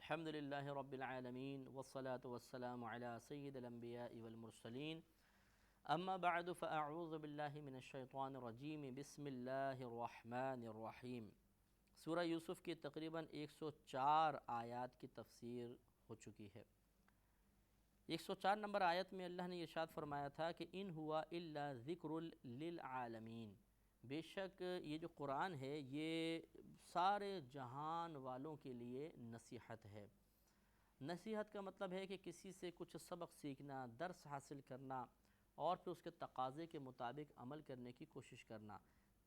الحمد للہ رب العالمین والصلاة والسلام علی سید الانبیاء والمرسلین اما بعد فاعوذ باللہ من الشیطان الرجیم بسم اللہ الرحمن الرحیم۔ سورہ یوسف کی تقریباً 104 آیات کی تفسیر ہو چکی ہے۔ 104 نمبر آیت میں اللہ نے ارشاد فرمایا تھا کہ ان ہوا الا ذکر للعالمین، بے شک یہ جو قرآن ہے یہ سارے جہان والوں کے لیے نصیحت ہے۔ نصیحت کا مطلب ہے کہ کسی سے کچھ سبق سیکھنا، درس حاصل کرنا اور پھر اس کے تقاضے کے مطابق عمل کرنے کی کوشش کرنا،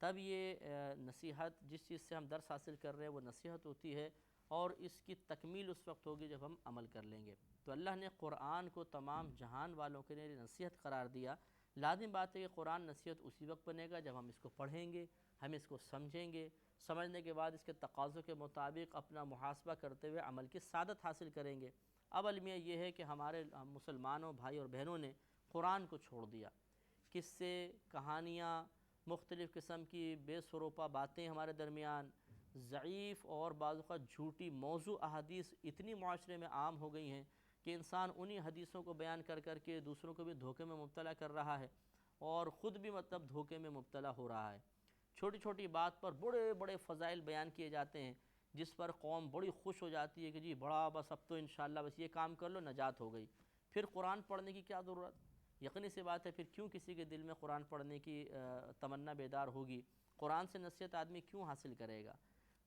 تب یہ نصیحت، جس چیز سے ہم درس حاصل کر رہے ہیں وہ نصیحت ہوتی ہے، اور اس کی تکمیل اس وقت ہوگی جب ہم عمل کر لیں گے۔ تو اللہ نے قرآن کو تمام جہان والوں کے لیے نصیحت قرار دیا۔ لازم بات ہے کہ قرآن نصیحت اسی وقت بنے گا جب ہم اس کو پڑھیں گے، ہم اس کو سمجھیں گے، سمجھنے کے بعد اس کے تقاضوں کے مطابق اپنا محاسبہ کرتے ہوئے عمل کی سعادت حاصل کریں گے۔ اب المیہ یہ ہے کہ ہمارے مسلمانوں بھائی اور بہنوں نے قرآن کو چھوڑ دیا۔ قصے، کہانیاں، مختلف قسم کی بے سروپا باتیں ہمارے درمیان، ضعیف اور بعض اوقات جھوٹی موضوع احادیث اتنی معاشرے میں عام ہو گئی ہیں کہ انسان انہی حدیثوں کو بیان کر کر کے دوسروں کو بھی دھوکے میں مبتلا کر رہا ہے اور خود بھی دھوکے میں مبتلا ہو رہا ہے۔ چھوٹی چھوٹی بات پر بڑے بڑے فضائل بیان کیے جاتے ہیں، جس پر قوم بڑی خوش ہو جاتی ہے کہ جی بڑا، بس اب تو انشاءاللہ بس یہ کام کر لو نجات ہو گئی۔ پھر قرآن پڑھنے کی کیا ضرورت؟ یقینی سی بات ہے، پھر کیوں کسی کے دل میں قرآن پڑھنے کی تمنا بیدار ہوگی؟ قرآن سے نصیحت آدمی کیوں حاصل کرے گا؟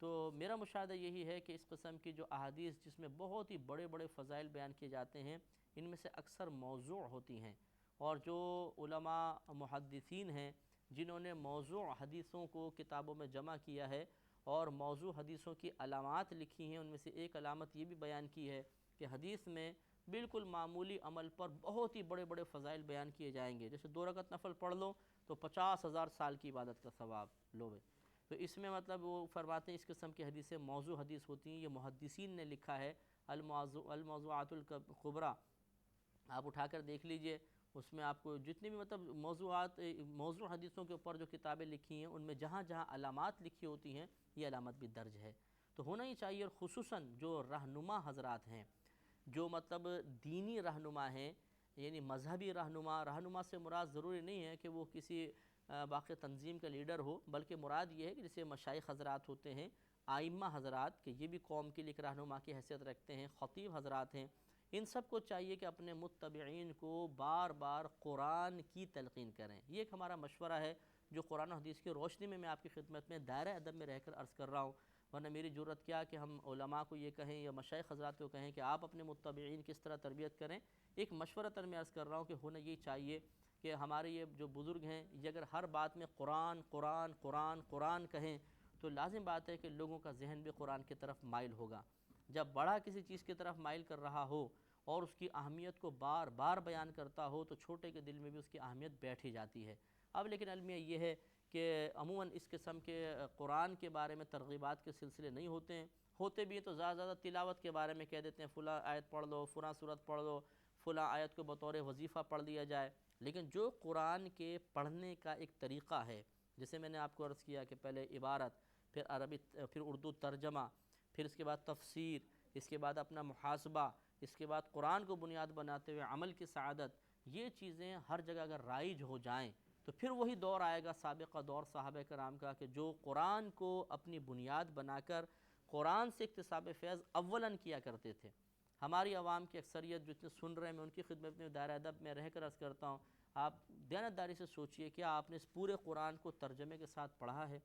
تو میرا مشاہدہ یہی ہے کہ اس قسم کی جو احادیث جس میں بہت ہی بڑے بڑے فضائل بیان کیے جاتے ہیں، ان میں سے اکثر موضوع ہوتی ہیں، اور جو علماء محدثین ہیں جنہوں نے موضوع حدیثوں کو کتابوں میں جمع کیا ہے اور موضوع حدیثوں کی علامات لکھی ہیں، ان میں سے ایک علامت یہ بھی بیان کی ہے کہ حدیث میں بالکل معمولی عمل پر بہت ہی بڑے بڑے فضائل بیان کیے جائیں گے۔ جیسے 2 رکعت نفل پڑھ لو تو 50,000 سال کی عبادت کا ثواب لو۔ تو اس میں وہ فرماتے ہیں اس قسم کی حدیثیں موضوع حدیث ہوتی ہیں۔ یہ محدثین نے لکھا ہے، الموضوعات الکبریٰ، آپ اٹھا کر دیکھ لیجئے، اس میں آپ کو جتنی بھی موضوع حدیثوں کے اوپر جو کتابیں لکھی ہیں، ان میں جہاں جہاں علامات لکھی ہوتی ہیں یہ علامت بھی درج ہے۔ تو ہونا ہی چاہیے، اور خصوصاً جو رہنما حضرات ہیں، جو دینی رہنما ہیں، یعنی مذہبی رہنما سے مراد ضروری نہیں ہے کہ وہ کسی باقی تنظیم کا لیڈر ہو، بلکہ مراد یہ ہے کہ جیسے مشائخ حضرات ہوتے ہیں، آئمہ حضرات، کہ یہ بھی قوم کے لیے رہنما کی حیثیت رکھتے ہیں، خطیب حضرات ہیں، ان سب کو چاہیے کہ اپنے متبعین کو بار بار قرآن کی تلقین کریں۔ یہ ایک ہمارا مشورہ ہے جو قرآن و حدیث کی روشنی میں آپ کی خدمت میں دائرہ ادب میں رہ کر عرض کر رہا ہوں، ورنہ میری جرت کیا کہ ہم علماء کو یہ کہیں یا مشائخ حضرات کو کہیں کہ آپ اپنے متبعین کس طرح تربیت کریں۔ ایک مشورتاً میں عرض کر رہا ہوں کہ ہونا یہ چاہیے کہ ہمارے یہ جو بزرگ ہیں، یہ اگر ہر بات میں قرآن قرآن قرآن قرآن کہیں تو لازم بات ہے کہ لوگوں کا ذہن بھی قرآن کی طرف مائل ہوگا۔ جب بڑا کسی چیز کی طرف مائل کر رہا ہو اور اس کی اہمیت کو بار بار بیان کرتا ہو تو چھوٹے کے دل میں بھی اس کی اہمیت بیٹھ ہی جاتی ہے۔ اب لیکن المیہ یہ ہے کہ عموماً اس قسم کے قرآن کے بارے میں ترغیبات کے سلسلے نہیں ہوتے ہیں، ہوتے بھی ہیں تو زیادہ تلاوت کے بارے میں کہہ دیتے ہیں فلاں آیت پڑھ لو، فلاں سورت پڑھ لو، فلاں آیت کو بطور وظیفہ پڑھ لیا جائے۔ لیکن جو قرآن کے پڑھنے کا ایک طریقہ ہے، جیسے میں نے آپ کو عرض کیا کہ پہلے عبارت، پھر عربی، پھر اردو ترجمہ، پھر اس کے بعد تفسیر، اس کے بعد اپنا محاسبہ، اس کے بعد قرآن کو بنیاد بناتے ہوئے عمل کی سعادت، یہ چیزیں ہر جگہ اگر رائج ہو جائیں تو پھر وہی دور آئے گا سابقہ دور صحابہ کرام کا کہ جو قرآن کو اپنی بنیاد بنا کر قرآن سے اکتساب فیض اولاً کیا کرتے تھے۔ ہماری عوام کی اکثریت جتنے سن رہے ہیں، میں ان کی خدمت میں دائرہ ادب میں رہ کر عرض کرتا ہوں، آپ دیانتداری سے سوچئے کیا آپ نے اس پورے قرآن کو ترجمے کے ساتھ پڑھا ہے؟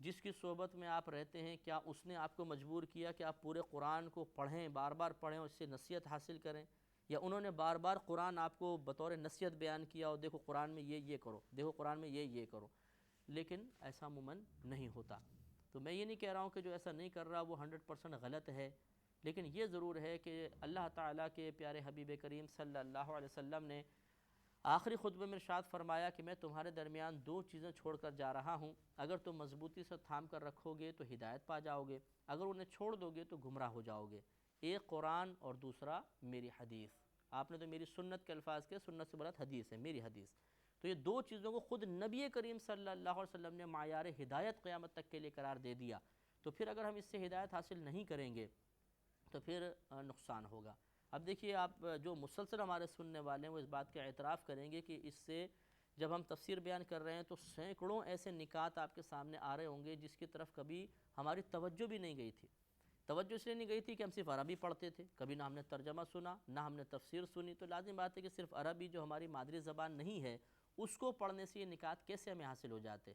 جس کی صحبت میں آپ رہتے ہیں، کیا اس نے آپ کو مجبور کیا کہ آپ پورے قرآن کو پڑھیں، بار بار پڑھیں اور اس سے نصیحت حاصل کریں؟ یا انہوں نے بار بار قرآن آپ کو بطور نصیحت بیان کیا اور دیکھو قرآن میں یہ کرو، دیکھو قرآن میں یہ کرو؟ لیکن ایسا عموماً نہیں ہوتا۔ تو میں یہ نہیں کہہ رہا ہوں کہ جو ایسا نہیں کر رہا وہ 100% غلط ہے، لیکن یہ ضرور ہے کہ اللہ تعالیٰ کے پیارے حبیب کریم صلی اللہ علیہ وسلم نے آخری خطبے میں ارشاد فرمایا کہ میں تمہارے درمیان 2 چیزیں چھوڑ کر جا رہا ہوں، اگر تم مضبوطی سے تھام کر رکھو گے تو ہدایت پا جاؤ گے، اگر انہیں چھوڑ دو گے تو گمراہ ہو جاؤ گے۔ ایک قرآن اور دوسرا میری حدیث۔ آپ نے تو میری سنت کے الفاظ کے، سنت سے مراد حدیث ہے، میری حدیث۔ تو یہ 2 چیزوں کو خود نبی کریم صلی اللہ علیہ وسلم نے معیار ہدایت قیامت تک کے لیے قرار دے دیا۔ تو پھر اگر ہم اس سے ہدایت حاصل نہیں کریں گے تو پھر نقصان ہوگا۔ اب دیکھیے آپ جو مسلسل ہمارے سننے والے ہیں وہ اس بات کا اعتراف کریں گے کہ اس سے جب ہم تفسیر بیان کر رہے ہیں تو سینکڑوں ایسے نکات آپ کے سامنے آ رہے ہوں گے جس کی طرف کبھی ہماری توجہ بھی نہیں گئی تھی۔ توجہ اس لیے نہیں گئی تھی کہ ہم صرف عربی پڑھتے تھے، کبھی نہ ہم نے ترجمہ سنا نہ ہم نے تفسیر سنی، تو لازم بات ہے کہ صرف عربی جو ہماری مادری زبان نہیں ہے اس کو پڑھنے سے یہ نکات کیسے ہمیں حاصل ہو جاتے۔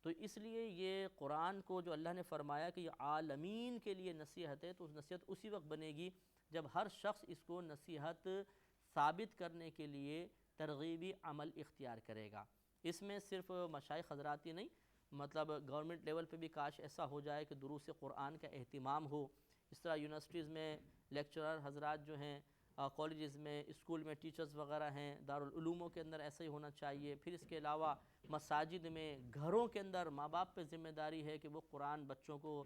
تو اس لیے یہ قرآن کو جو اللہ نے فرمایا کہ یہ عالمین کے لیے نصیحت ہے، تو اس نصیحت اسی وقت بنے گی جب ہر شخص اس کو نصیحت ثابت کرنے کے لیے ترغیبی عمل اختیار کرے گا۔ اس میں صرف مشائخ حضرات ہی نہیں، مطلب گورنمنٹ لیول پہ بھی کاش ایسا ہو جائے کہ دروس قرآن کا اہتمام ہو۔ اس طرح یونیورسٹیز میں لیکچرر حضرات جو ہیں، کالجز میں، اسکول میں ٹیچرز وغیرہ ہیں، دارالعلوموں کے اندر ایسا ہی ہونا چاہیے۔ پھر اس کے علاوہ مساجد میں، گھروں کے اندر ماں باپ پہ ذمہ داری ہے کہ وہ قرآن بچوں کو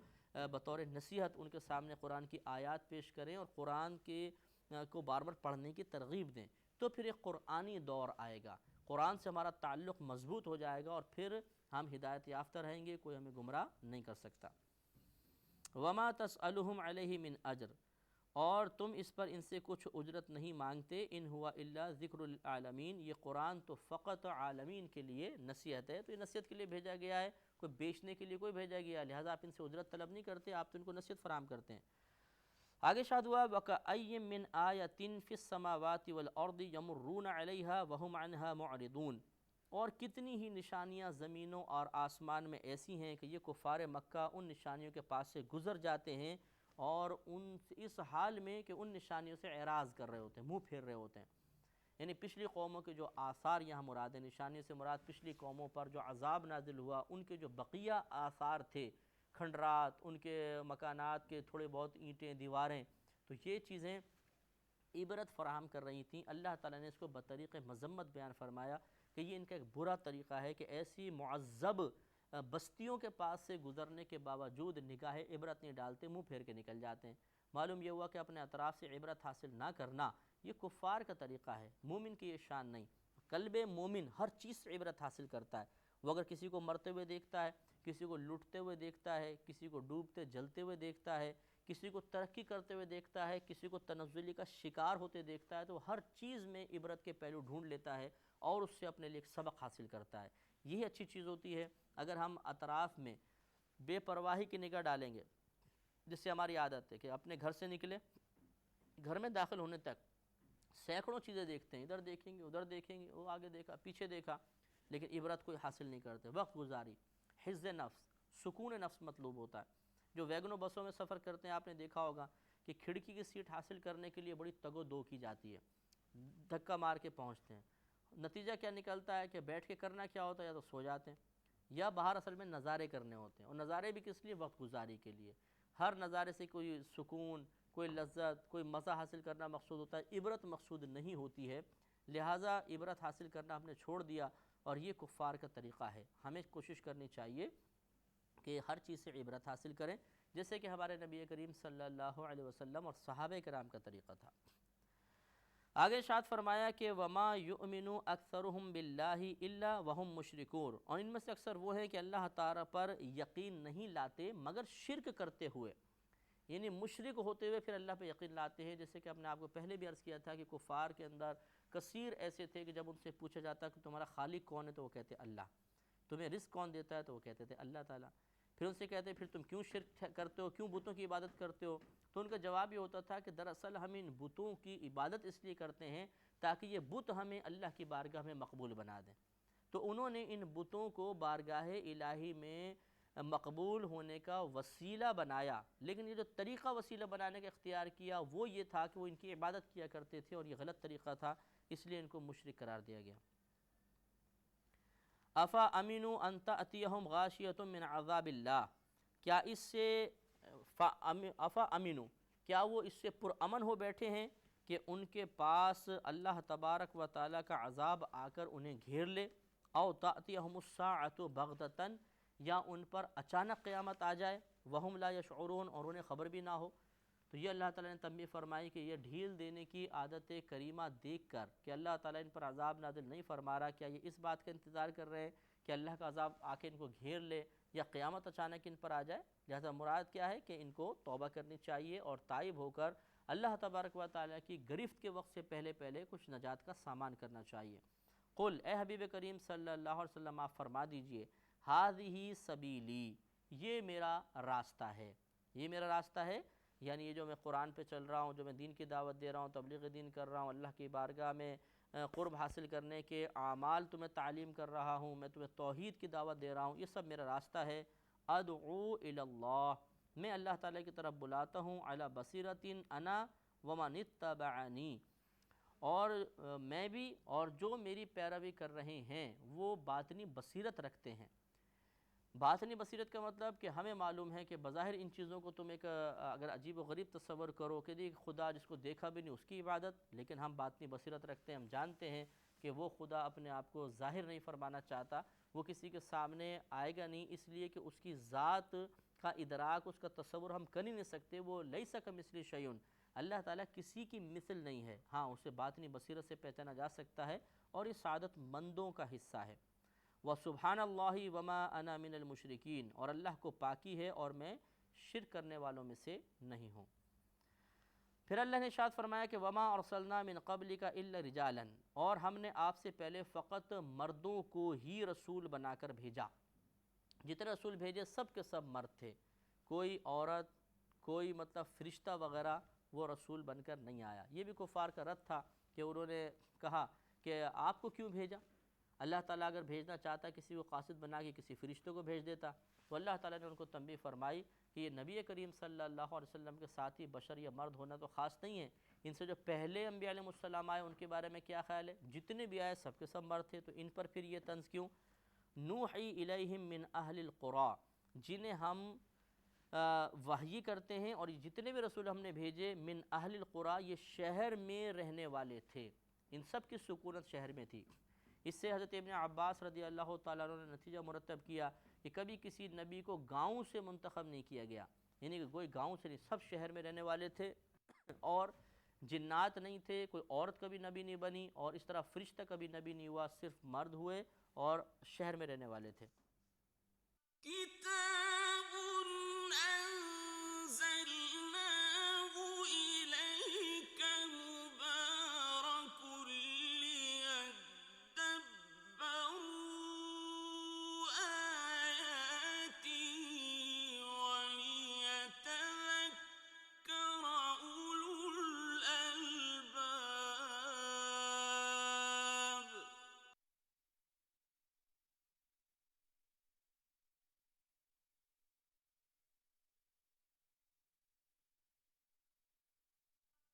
بطور نصیحت ان کے سامنے قرآن کی آیات پیش کریں اور قرآن کے کو بار بار پڑھنے کی ترغیب دیں، تو پھر ایک قرآنی دور آئے گا، قرآن سے ہمارا تعلق مضبوط ہو جائے گا اور پھر ہم ہدایت یافتہ رہیں گے، کوئی ہمیں گمراہ نہیں کر سکتا۔ وما تسألهم علیہ من اجر، اور تم اس پر ان سے کچھ اجرت نہیں مانگتے، ان ہوا الا ذکر للعالمین، یہ قرآن تو فقط عالمین کے لیے نصیحت ہے، تو یہ نصیحت کے لیے بھیجا گیا ہے، کوئی بیچنے کے لیے کوئی بھیجا گیا، لہٰذا آپ ان سے اجرت طلب نہیں کرتے، آپ تو ان کو نصیحت فراہم کرتے ہیں۔ آگے ارشاد ہوا وَكَأَيٍّ مِّنْ آیَةٍ فِي السَّمَاوَاتِ وَالْأَرْضِ يَمُرُّونَ عَلَيْهَا وَهُمْ عَنْهَا مُعْرِضُونَ، اور کتنی ہی نشانیاں زمینوں اور آسمان میں ایسی ہیں کہ یہ کفار مکہ ان نشانیوں کے پاس سے گزر جاتے ہیں اور اس حال میں کہ ان نشانیوں سے اعراض کر رہے ہوتے ہیں، منہ پھیر رہے ہوتے ہیں۔ یعنی پچھلی قوموں کے جو آثار یہاں مراد ہیں، نشانیوں سے مراد پچھلی قوموں پر جو عذاب نازل ہوا ان کے جو بقیہ آثار تھے، کھنڈرات، ان کے مکانات کے تھوڑے بہت اینٹیں، دیواریں، تو یہ چیزیں عبرت فراہم کر رہی تھیں۔ اللہ تعالیٰ نے اس کو بطریق مذمت بیان فرمایا کہ یہ ان کا ایک برا طریقہ ہے کہ ایسی معذب بستیوں کے پاس سے گزرنے کے باوجود نگاہ عبرت نہیں ڈالتے، منہ پھیر کے نکل جاتے ہیں۔ معلوم یہ ہوا کہ اپنے اطراف سے عبرت حاصل نہ کرنا یہ کفار کا طریقہ ہے، مومن کی یہ شان نہیں۔ قلب مومن ہر چیز سے عبرت حاصل کرتا ہے، وہ اگر کسی کو مرتے ہوئے دیکھتا ہے، کسی کو لٹتے ہوئے دیکھتا ہے، کسی کو ڈوبتے جلتے ہوئے دیکھتا ہے، کسی کو ترقی کرتے ہوئے دیکھتا ہے، کسی کو تنزلی کا شکار ہوتے دیکھتا ہے، تو ہر چیز میں عبرت کے پہلو ڈھونڈ لیتا ہے اور اس سے اپنے لیے ایک سبق حاصل کرتا ہے۔ یہی اچھی چیز ہوتی ہے۔ اگر ہم اطراف میں بے پرواہی کی نگاہ ڈالیں گے، جس سے ہماری عادت ہے کہ اپنے گھر سے نکلے، گھر میں داخل ہونے تک سینکڑوں چیزیں دیکھتے ہیں، ادھر دیکھیں گے، ادھر دیکھیں گے، وہ آگے دیکھا، پیچھے دیکھا، لیکن عبرت کوئی حاصل نہیں کرتے، وقت گزاری، حفظ نفس، سکون نفس مطلوب ہوتا ہے۔ جو ویگنوں بسوں میں سفر کرتے ہیں آپ نے دیکھا ہوگا کہ کھڑکی کی سیٹ حاصل کرنے کے لیے بڑی تگ و دو کی جاتی ہے، دھکا مار کے پہنچتے ہیں، نتیجہ کیا نکلتا ہے کہ بیٹھ کے کرنا کیا ہوتا ہے، یا تو سو جاتے ہیں یا باہر اصل میں نظارے کرنے ہوتے ہیں، اور نظارے بھی کس لیے؟ وقت گزاری کے لیے۔ ہر نظارے سے کوئی سکون، کوئی لذت، کوئی مزہ حاصل کرنا مقصود ہوتا ہے، عبرت مقصود نہیں ہوتی ہے، لہٰذا عبرت حاصل کرنا ہم نے چھوڑ دیا اور یہ کفار کا طریقہ ہے۔ ہمیں کوشش کرنی چاہیے کہ ہر چیز سے عبرت حاصل کریں، جیسے کہ ہمارے نبی کریم صلی اللہ علیہ وسلم اور صحابہ کرام کا طریقہ تھا۔ آگے ارشاد فرمایا کہ وَمَا يُؤْمِنُ أَكْثَرُهُمْ بِاللَّهِ إِلَّا وَهُمْ مُشْرِكُونَ، اور ان میں سے اکثر وہ ہیں کہ اللہ تعالیٰ پر یقین نہیں لاتے مگر شرک کرتے ہوئے، یعنی مشرک ہوتے ہوئے پھر اللہ پہ یقین لاتے ہیں۔ جیسے کہ ہم نے آپ کو پہلے بھی عرض کیا تھا کہ کفار کے اندر کثیر ایسے تھے کہ جب ان سے پوچھا جاتا کہ تمہارا خالق کون ہے تو وہ کہتے اللہ، تمہیں رزق کون دیتا ہے تو وہ کہتے تھے اللہ تعالیٰ، پھر ان سے کہتے پھر تم کیوں شرک کرتے ہو، کیوں بتوں کی عبادت کرتے ہو، تو ان کا جواب یہ ہوتا تھا کہ دراصل ہم ان بتوں کی عبادت اس لیے کرتے ہیں تاکہ یہ بت ہمیں اللہ کی بارگاہ میں مقبول بنا دیں۔ تو انہوں نے ان بتوں کو بارگاہ الہی میں مقبول ہونے کا وسیلہ بنایا، لیکن یہ جو طریقہ وسیلہ بنانے کا اختیار کیا وہ یہ تھا کہ وہ ان کی عبادت کیا کرتے تھے، اور یہ غلط طریقہ تھا، اس لیے ان کو مشرک قرار دیا گیا۔ افا امینو ان تأتیہم غاشیۃ من عذاب اللہ، کیا اس سے افا امینو، کیا وہ اس سے پرامن ہو بیٹھے ہیں کہ ان کے پاس اللہ تبارک و تعالیٰ کا عذاب آ کر انہیں گھیر لے، او تأتیہم الساعۃ بغتۃ، یا ان پر اچانک قیامت آ جائے، وہم لا یشعرون، اور انہیں خبر بھی نہ ہو۔ تو یہ اللہ تعالیٰ نے تنبیہ فرمائی کہ یہ ڈھیل دینے کی عادت کریمہ دیکھ کر کہ اللہ تعالیٰ ان پر عذاب نازل نہیں فرما رہا، کیا یہ اس بات کا انتظار کر رہے ہیں کہ اللہ کا عذاب آ کے ان کو گھیر لے یا قیامت اچانک ان پر آ جائے۔ لہذا مراد کیا ہے کہ ان کو توبہ کرنی چاہیے اور تائب ہو کر اللہ تبارک و تعالیٰ کی گرفت کے وقت سے پہلے کچھ نجات کا سامان کرنا چاہیے۔ قل، اے حبیب کریم صلی اللہ علیہ وسلم آپ فرما دیجئے، ہذہ سبیلی، یہ میرا راستہ ہے، یہ میرا راستہ ہے، یعنی یہ جو میں قرآن پہ چل رہا ہوں، جو میں دین کی دعوت دے رہا ہوں، تبلیغ دین کر رہا ہوں، اللہ کی بارگاہ میں قرب حاصل کرنے کے اعمال تمہیں تعلیم کر رہا ہوں، میں تمہیں توحید کی دعوت دے رہا ہوں، یہ سب میرا راستہ ہے۔ ادعو الی اللہ، میں اللہ تعالیٰ کی طرف بلاتا ہوں، علی بصیرۃ انا ومن اتبعنی، اور میں بھی اور جو میری پیروی کر رہے ہیں وہ باطنی بصیرت رکھتے ہیں۔ باطنی بصیرت کا مطلب کہ ہمیں معلوم ہے کہ بظاہر ان چیزوں کو تم ایک اگر عجیب و غریب تصور کرو کہ دیکھ خدا جس کو دیکھا بھی نہیں اس کی عبادت، لیکن ہم باطنی بصیرت رکھتے ہیں، ہم جانتے ہیں کہ وہ خدا اپنے آپ کو ظاہر نہیں فرمانا چاہتا، وہ کسی کے سامنے آئے گا نہیں، اس لیے کہ اس کی ذات کا ادراک، اس کا تصور ہم کر ہی نہیں سکتے، وہ لیس کمثلہ شیء، اللہ تعالیٰ کسی کی مثل نہیں ہے۔ ہاں اسے باطنی بصیرت سے پہچانا جا سکتا ہے اور یہ سعادت مندوں کا حصہ ہے۔ وَسُبْحَانَ اللَّهِ وَمَا أَنَا مِنَ الْمُشْرِكِينَ، اور اللہ کو پاکی ہے اور میں شرک کرنے والوں میں سے نہیں ہوں۔ پھر اللہ نے ارشاد فرمایا کہ وَمَا أَرْسَلْنَا مِن قَبْلِكَ إِلَّا رِجَالًا، اور ہم نے آپ سے پہلے فقط مردوں کو ہی رسول بنا کر بھیجا۔ جتنے رسول بھیجے سب کے سب مرد تھے، کوئی عورت، کوئی مطلب فرشتہ وغیرہ وہ رسول بن کر نہیں آیا۔ یہ بھی کفار کا رد تھا کہ انہوں نے کہا کہ آپ کو کیوں بھیجا؟ اللہ تعالیٰ اگر بھیجنا چاہتا کسی کو قاصد بنا کے کسی فرشتوں کو بھیج دیتا۔ تو اللہ تعالیٰ نے ان کو تنبیہ فرمائی کہ یہ نبی کریم صلی اللہ علیہ وسلم کے ساتھی بشر یا مرد ہونا تو خاص نہیں ہے، ان سے جو پہلے انبیاء علیہ السلام آئے ان کے بارے میں کیا خیال ہے؟ جتنے بھی آئے سب کے سب مرد تھے، تو ان پر پھر یہ طنز کیوں؟ نوحی الیہم من اہل القریٰ، جنہیں ہم وحی کرتے ہیں، اور جتنے بھی رسول ہم نے بھیجے من اہل القریٰ، یہ شہر میں رہنے والے تھے، ان سب کی سکونت شہر میں تھی۔ اس سے حضرت ابن عباس رضی اللہ تعالیٰ عنہ نے نتیجہ مرتب کیا کہ کبھی کسی نبی کو گاؤں سے منتخب نہیں کیا گیا، یعنی کہ کوئی گاؤں سے نہیں، سب شہر میں رہنے والے تھے، اور جنات نہیں تھے، کوئی عورت کبھی نبی نہیں بنی، اور اس طرح فرشتہ کبھی نبی نہیں ہوا، صرف مرد ہوئے اور شہر میں رہنے والے تھے۔ کتاب انزلناه الیک مبارک لیدبروا آیاته ولیتذکر اولو الالباب۔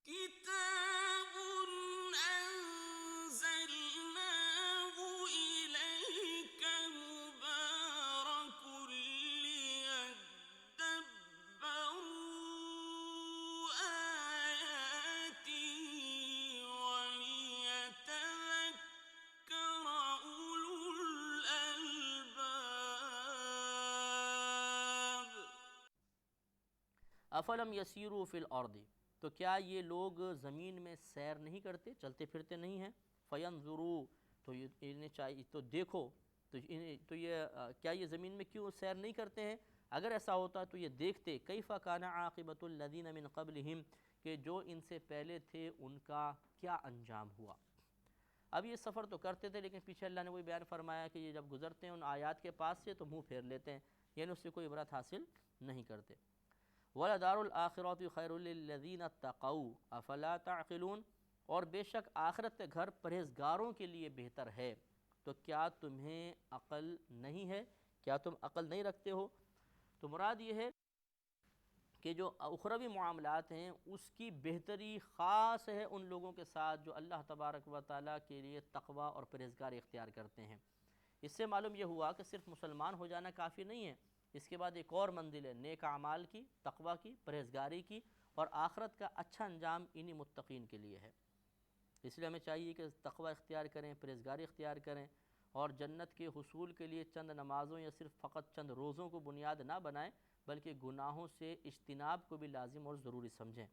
کتاب انزلناه الیک مبارک لیدبروا آیاته ولیتذکر اولو الالباب۔ افلم یسیروا فی الارض، تو کیا یہ لوگ زمین میں سیر نہیں کرتے، چلتے پھرتے نہیں ہیں؟ فینظروا، تو انہیں چاہیے تو دیکھو، تو یہ کیا یہ زمین میں کیوں سیر نہیں کرتے ہیں؟ اگر ایسا ہوتا تو یہ دیکھتے کیف کان عاقبۃ الذین من قبلہم، کہ جو ان سے پہلے تھے ان کا کیا انجام ہوا۔ اب یہ سفر تو کرتے تھے، لیکن پیچھے اللہ نے وہی بیان فرمایا کہ یہ جب گزرتے ہیں ان آیات کے پاس سے تو منہ پھیر لیتے ہیں، یعنی اس سے کوئی عبرت حاصل نہیں کرتے۔ وَلَدَارُ الْآخِرَةِ خَيْرٌ لِّلَّذِينَ اتَّقَوْا أَفَلَا تَعْقِلُونَ، اور بے شک آخرت کے گھر پرہیزگاروں کے لیے بہتر ہے، تو کیا تمہیں عقل نہیں ہے؟ کیا تم عقل نہیں رکھتے ہو؟ تو مراد یہ ہے کہ جو اخروی معاملات ہیں اس کی بہتری خاص ہے ان لوگوں کے ساتھ جو اللہ تبارک و تعالیٰ کے لیے تقوی اور پرہیزگاری اختیار کرتے ہیں۔ اس سے معلوم یہ ہوا کہ صرف مسلمان ہو جانا کافی نہیں ہے، اس کے بعد ایک اور منزل ہے نیک اعمال کی، تقوی کی، پرہیزگاری کی، اور آخرت کا اچھا انجام انہی متقین کے لیے ہے۔ اس لیے ہمیں چاہیے کہ تقوی اختیار کریں، پرہیزگاری اختیار کریں، اور جنت کے حصول کے لیے چند نمازوں یا صرف فقط چند روزوں کو بنیاد نہ بنائیں، بلکہ گناہوں سے اجتناب کو بھی لازم اور ضروری سمجھیں۔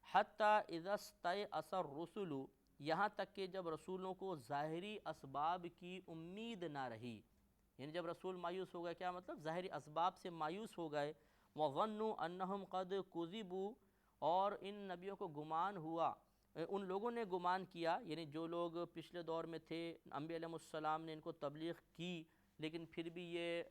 حتیٰ اذا استیأس الرسل، یہاں تک کہ جب رسولوں کو ظاہری اسباب کی امید نہ رہی، یعنی جب رسول مایوس ہو گئے، کیا مطلب؟ ظاہری اسباب سے مایوس ہو گئے. وَظَنُّوا أَنَّهُمْ قَدْ كُذِبُوا، اور ان نبیوں کو گمان ہوا، ان لوگوں نے گمان کیا، یعنی جو لوگ پچھلے دور میں تھے، انبیاء علیہ السلام نے ان کو تبلیغ کی لیکن پھر بھی یہ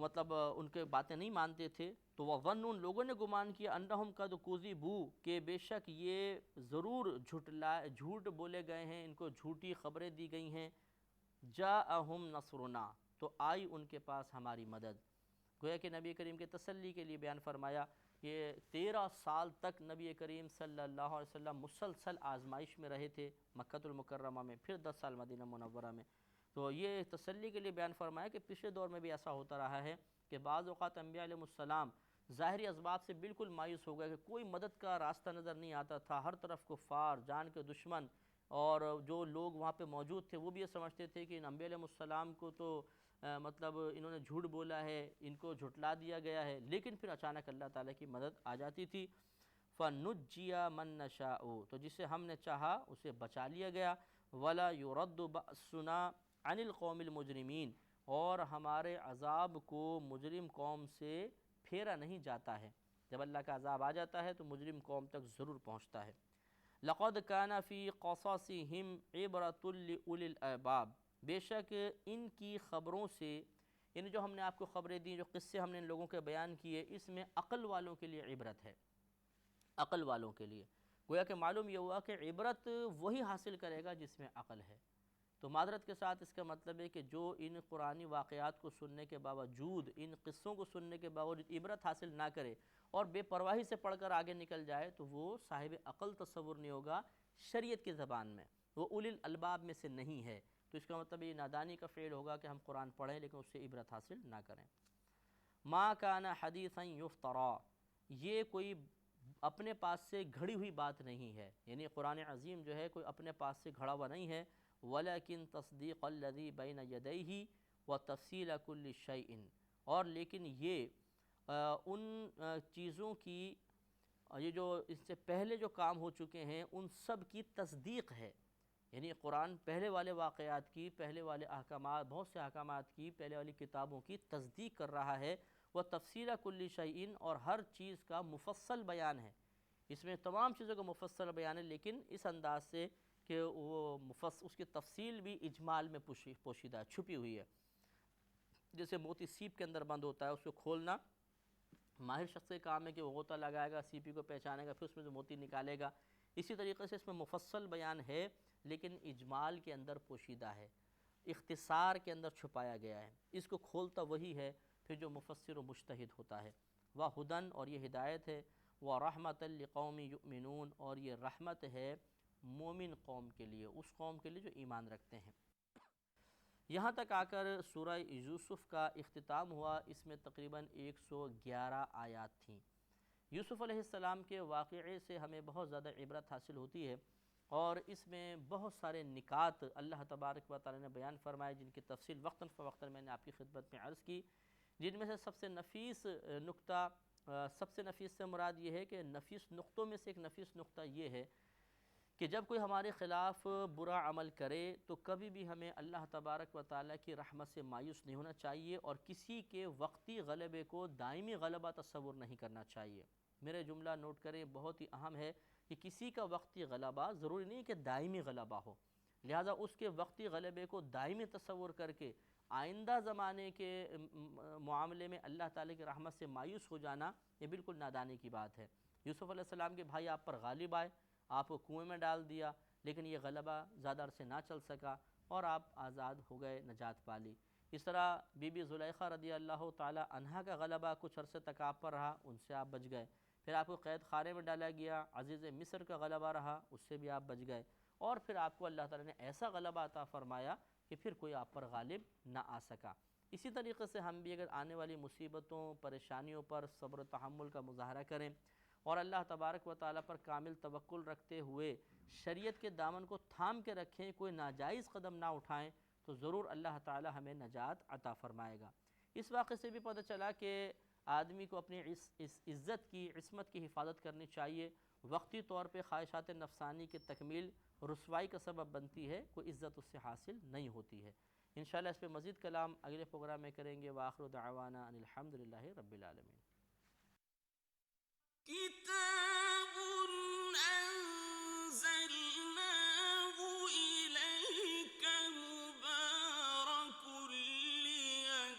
مطلب ان کے باتیں نہیں مانتے تھے. تو وَظَنُّوا، ان لوگوں نے گمان کیا، أَنَّهُمْ قَدْ كُذِبُوا، کہ بے شک یہ ضرور جھوٹ بولے گئے ہیں، ان کو جھوٹی خبریں دی گئی ہیں. جَاءَهُمْ نَصْرُنَا، تو آئی ان کے پاس ہماری مدد. گویا کہ نبی کریم کے تسلی کے لیے بیان فرمایا. یہ 13 سال تک نبی کریم صلی اللہ علیہ وسلم مسلسل آزمائش میں رہے تھے مکہ المکرمہ میں، پھر 10 سال مدینہ منورہ میں. تو یہ تسلی کے لیے بیان فرمایا کہ پچھلے دور میں بھی ایسا ہوتا رہا ہے کہ بعض اوقات انبیاء علیہ السلام ظاہری اسباب سے بالکل مایوس ہو گئے کہ کوئی مدد کا راستہ نظر نہیں آتا تھا، ہر طرف کفار، جان کے دشمن، اور جو لوگ وہاں پہ موجود تھے وہ بھی یہ سمجھتے تھے کہ ان انبیاء علیہ السلام کو تو مطلب انہوں نے جھوٹ بولا ہے، ان کو جھٹلا دیا گیا ہے. لیکن پھر اچانک اللہ تعالیٰ کی مدد آ جاتی تھی. فَنُجِّيَ مَن نَّشَاءُ، تو جسے ہم نے چاہا اسے بچا لیا گیا. وَلَا يُرَدُّ بَأْسُنَا عَنِ الْقَوْمِ الْمُجْرِمِينَ، اور ہمارے عذاب کو مجرم قوم سے پھیرا نہیں جاتا ہے. جب اللہ کا عذاب آ جاتا ہے تو مجرم قوم تک ضرور پہنچتا ہے. لَقَدْ كَانَ فِي قَصَصِهِمْ عِبْرَةٌ لِأُولِي الْأَلْبَابِ، بے شک ان کی خبروں سے، یعنی جو ہم نے آپ کو خبریں دیں، جو قصے ہم نے ان لوگوں کے بیان کیے، اس میں عقل والوں کے لیے عبرت ہے. عقل والوں کے لیے گویا کہ معلوم یہ ہوا کہ عبرت وہی حاصل کرے گا جس میں عقل ہے. تو معذرت کے ساتھ اس کا مطلب ہے کہ جو ان قرآنی واقعات کو سننے کے باوجود، ان قصوں کو سننے کے باوجود عبرت حاصل نہ کرے اور بے پرواہی سے پڑھ کر آگے نکل جائے تو وہ صاحب عقل تصور نہیں ہوگا شریعت کی زبان میں، وہ اولی الالباب میں سے نہیں ہے. تو اس کا مطلب یہ نادانی کا فعل ہوگا کہ ہم قرآن پڑھیں لیکن اس سے عبرت حاصل نہ کریں. ما کان حدیثا یفترا، یہ کوئی اپنے پاس سے گھڑی ہوئی بات نہیں ہے، یعنی قرآن عظیم جو ہے کوئی اپنے پاس سے گھڑا ہوا نہیں ہے. وَلَكِن تَصْدِيقَ الَّذِي بَيْنَ يَدَيْهِ وَتَفْصِيلَ كُلِّ شَيْءٍ، اور لیکن یہ ان چیزوں کی، یہ جو اس سے پہلے جو کام ہو چکے ہیں ان سب کی تصدیق ہے. یعنی قرآن پہلے والے واقعات کی، پہلے والے احکامات، بہت سے احکامات کی، پہلے والی کتابوں کی تصدیق کر رہا ہے. وہ تفصیل کل شیء، اور ہر چیز کا مفصل بیان ہے. اس میں تمام چیزوں کا مفصل بیان ہے، لیکن اس انداز سے کہ وہ اس کی تفصیل بھی اجمال میں پوشیدہ ہے، چھپی ہوئی ہے. جیسے موتی سیپ کے اندر بند ہوتا ہے، اس کو کھولنا ماہر شخص کا کام ہے کہ وہ غوطہ لگائے گا، سیپی کو پہچانے گا، پھر اس میں سے موتی نکالے گا. اسی طریقے سے اس میں مفصل بیان ہے لیکن اجمال کے اندر پوشیدہ ہے، اختصار کے اندر چھپایا گیا ہے. اس کو کھولتا وہی ہے پھر جو مفسر و مجتہد ہوتا ہے. وَہُدًى، اور یہ ہدایت ہے. وَرَحْمَةً لِقَوْمٍ يُؤْمِنُونَ، اور یہ رحمت ہے مومن قوم کے لیے، اس قوم کے لیے جو ایمان رکھتے ہیں. یہاں تک آ کر سورہ یوسف کا اختتام ہوا. اس میں تقریباً 111 آیات تھیں. یوسف علیہ السلام کے واقعے سے ہمیں بہت زیادہ عبرت حاصل ہوتی ہے، اور اس میں بہت سارے نکات اللہ تبارک و تعالی نے بیان فرمائے، جن کی تفصیل وقتاً فوقتاً میں نے آپ کی خدمت میں عرض کی. جن میں سے سب سے نفیس نقطہ، سب سے نفیس سے مراد یہ ہے کہ نفیس نقطوں میں سے ایک نفیس نقطہ یہ ہے کہ جب کوئی ہمارے خلاف برا عمل کرے تو کبھی بھی ہمیں اللہ تبارک و تعالیٰ کی رحمت سے مایوس نہیں ہونا چاہیے، اور کسی کے وقتی غلبے کو دائمی غلبہ تصور نہیں کرنا چاہیے. میرے جملہ نوٹ کریں، بہت ہی اہم ہے کہ کسی کا وقتی غلبہ ضروری نہیں کہ دائمی غلبہ ہو، لہٰذا اس کے وقتی غلبے کو دائمی تصور کر کے آئندہ زمانے کے معاملے میں اللہ تعالیٰ کی رحمت سے مایوس ہو جانا یہ بالکل نادانی کی بات ہے. یوسف علیہ السلام کے بھائی آپ پر غالب آئے، آپ کو کنویں میں ڈال دیا، لیکن یہ غلبہ زیادہ عرصے نہ چل سکا اور آپ آزاد ہو گئے، نجات پالی. اس طرح بی بی زلیخا رضی اللہ تعالی عنہا کا غلبہ کچھ عرصے تک آپ پر رہا، ان سے آپ بچ گئے. پھر آپ کو قید خانے میں ڈالا گیا، عزیز مصر کا غلبہ رہا، اس سے بھی آپ بچ گئے. اور پھر آپ کو اللہ تعالیٰ نے ایسا غلبہ عطا فرمایا کہ پھر کوئی آپ پر غالب نہ آ سکا. اسی طریقے سے ہم بھی اگر آنے والی مصیبتوں، پریشانیوں پر صبر و تحمل کا مظاہرہ کریں اور اللہ تبارک و تعالیٰ پر کامل توکل رکھتے ہوئے شریعت کے دامن کو تھام کے رکھیں، کوئی ناجائز قدم نہ اٹھائیں، تو ضرور اللہ تعالیٰ ہمیں نجات عطا فرمائے گا. اس واقعے سے بھی پتہ چلا کہ آدمی کو اپنی عزت کی، عصمت کی حفاظت کرنی چاہیے. وقتی طور پہ خواہشات نفسانی کی تکمیل رسوائی کا سبب بنتی ہے، کوئی عزت اس سے حاصل نہیں ہوتی ہے. انشاءاللہ اس پہ مزید کلام اگلے پروگرام میں کریں گے. وآخر دعوانا ان الحمدللہ رب العالمین. كتاب أنزلناه إليك مبارك ليدبروا